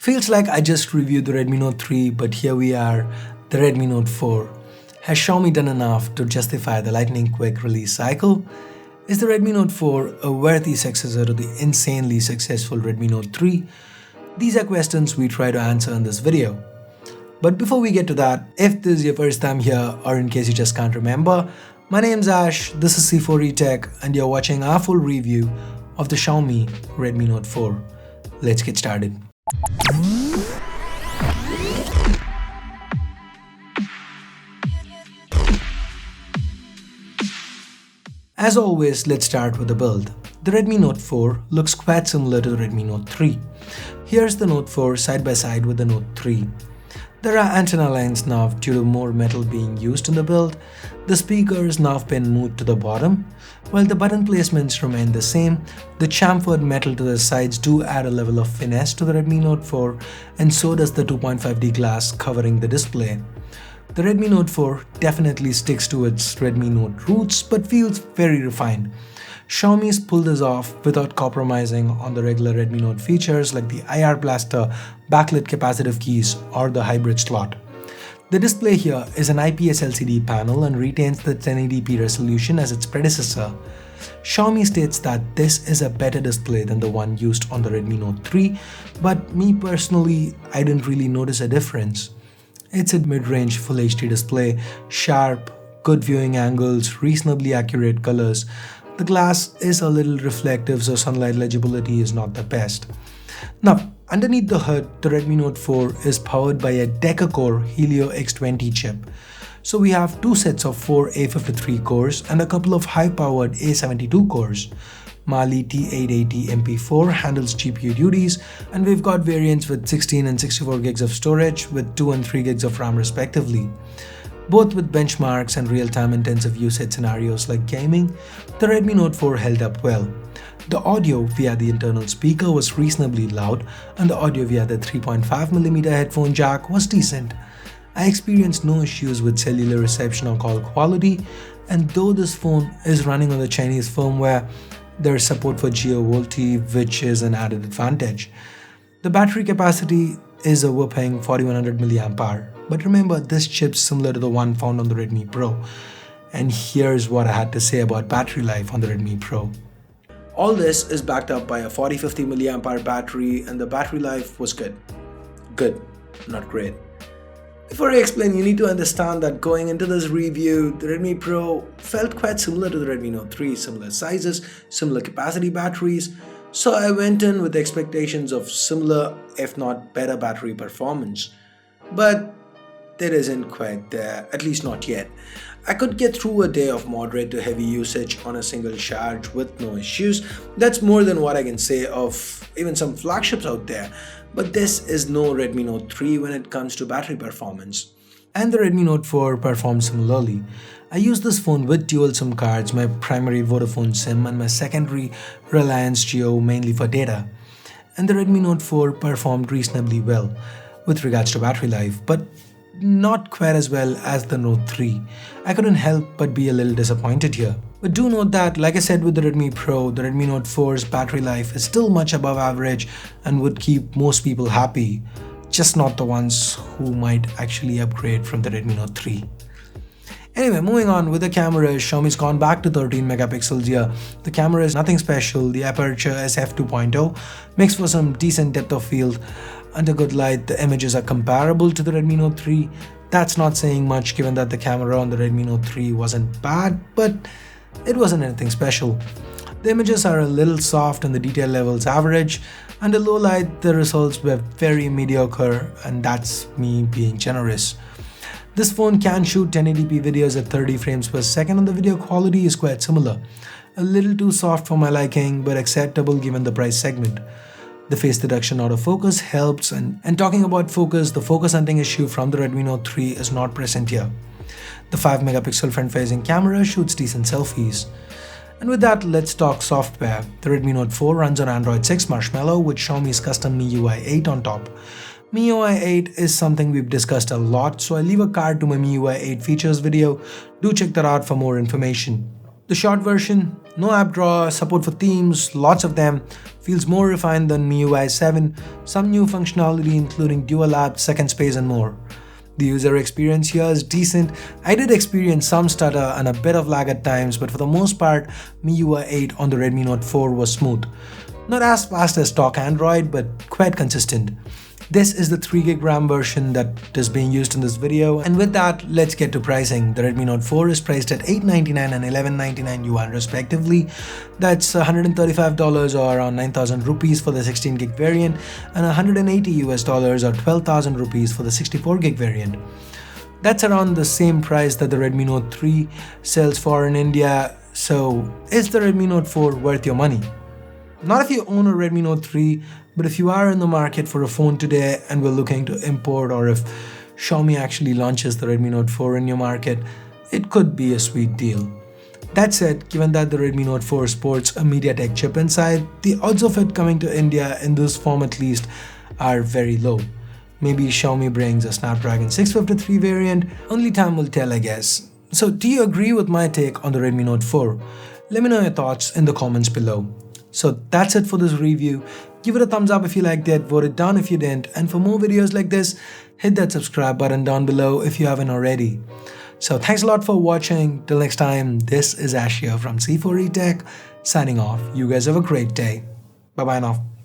Feels like I just reviewed the Redmi Note 3, but here we are, the Redmi Note 4. Has Xiaomi done enough to justify the lightning quick release cycle? Is the Redmi Note 4 a worthy successor to the insanely successful Redmi Note 3? These are questions we try to answer in this video. But before we get to that, if this is your first time here or in case you just can't remember, my name's Ash, this is C4E Tech and you're watching our full review of the Xiaomi Redmi Note 4. Let's get started. As always, let's start with the build. The Redmi Note 4 looks quite similar to the Redmi Note 3. Here's the Note 4 side by side with the Note 3. There are antenna lines now due to more metal being used in the build. The speakers now have been moved to the bottom. While the button placements remain the same, the chamfered metal to the sides do add a level of finesse to the Redmi Note 4, and so does the 2.5D glass covering the display. The Redmi Note 4 definitely sticks to its Redmi Note roots but feels very refined. Xiaomi's pulled this off without compromising on the regular Redmi Note features like the IR blaster, backlit capacitive keys, or the hybrid slot. The display here is an IPS LCD panel and retains the 1080p resolution as its predecessor. Xiaomi states that this is a better display than the one used on the Redmi Note 3, but me personally, I didn't really notice a difference. It's a mid-range Full HD display, sharp, good viewing angles, reasonably accurate colors. The glass is a little reflective, so sunlight legibility is not the best. Now, underneath the hood, the Redmi Note 4 is powered by a Core Helio X20 chip. So we have two sets of 4 A53 cores and a couple of high-powered A72 cores. Mali T880 MP4 handles GPU duties, and we've got variants with 16 and 64 gigs of storage with 2 and 3 gigs of RAM respectively. Both with benchmarks and real-time intensive usage scenarios like gaming, the Redmi Note 4 held up well. The audio via the internal speaker was reasonably loud, and the audio via the 3.5mm headphone jack was decent. I experienced no issues with cellular reception or call quality, and though this phone is running on the Chinese firmware, there is support for Geo-VoLTE, which is an added advantage. The battery capacity is a whopping 4100 mAh. But remember, this chip's similar to the one found on the Redmi Pro. And here's what I had to say about battery life on the Redmi Pro. All this is backed up by a 4050 mAh battery, and the battery life was good. Good, not great. Before I explain, you need to understand that going into this review, the Redmi Pro felt quite similar to the Redmi Note 3, similar sizes, similar capacity batteries. So I went in with expectations of similar, if not better battery performance. But it isn't quite there, at least not yet. I could get through a day of moderate to heavy usage on a single charge with no issues. That's more than what I can say of even some flagships out there. But this is no Redmi Note 3 when it comes to battery performance. And the Redmi Note 4 performs similarly. I use this phone with dual SIM cards, my primary Vodafone SIM and my secondary Reliance Jio mainly for data. And the Redmi Note 4 performed reasonably well with regards to battery life, but not quite as well as the Note 3. I couldn't help but be a little disappointed here. But do note that, like I said with the Redmi Pro, the Redmi Note 4's battery life is still much above average and would keep most people happy, just not the ones who might actually upgrade from the Redmi Note 3. Anyway, moving on with the camera, Xiaomi's gone back to 13 megapixels here. The camera is nothing special, the aperture is f2.0, makes for some decent depth of field. Under good light, the images are comparable to the Redmi Note 3. That's not saying much given that the camera on the Redmi Note 3 wasn't bad, but it wasn't anything special. The images are a little soft and the detail level's average. Under low light, the results were very mediocre, and that's me being generous. This phone can shoot 1080p videos at 30 frames per second and the video quality is quite similar. A little too soft for my liking, but acceptable given the price segment. The face detection autofocus helps, and talking about focus, the focus hunting issue from the Redmi Note 3 is not present here. The 5 megapixel front-facing camera shoots decent selfies. And with that, let's talk software. The Redmi Note 4 runs on Android 6 Marshmallow with Xiaomi's custom MIUI 8 on top. MIUI 8 is something we've discussed a lot, so I'll leave a card to my MIUI 8 features video. Do check that out for more information. The short version, No app drawer, support for themes, lots of them, feels more refined than MIUI 7, some new functionality including dual app, second space and more. The user experience here is decent. I did experience some stutter and a bit of lag at times, but for the most part, MIUI 8 on the Redmi Note 4 was smooth. Not as fast as stock Android, but quite consistent. This is the 3GB RAM version that is being used in this video, and with that, let's get to pricing. The Redmi Note 4 is priced at $899 and $1199 yuan respectively. That's $135 or around 9,000 rupees for the 16GB variant, and $180 or 12,000 rupees for the 64GB variant. That's around the same price that the Redmi Note 3 sells for in India. So, is the Redmi Note 4 worth your money? Not if you own a Redmi Note 3, but if you are in the market for a phone today and were looking to import, or if Xiaomi actually launches the Redmi Note 4 in your market, it could be a sweet deal. That said, given that the Redmi Note 4 sports a MediaTek chip inside, the odds of it coming to India in this form at least are very low. Maybe Xiaomi brings a Snapdragon 653 variant, only time will tell, I guess. So do you agree with my take on the Redmi Note 4? Let me know your thoughts in the comments below. So that's it for this review. Give it a thumbs up if you liked it, vote it down if you didn't, and for more videos like this, hit that subscribe button down below if you haven't already. So thanks a lot for watching. Till next time, this is Ash here from C4E Tech signing off. You guys have a great day. Bye bye now.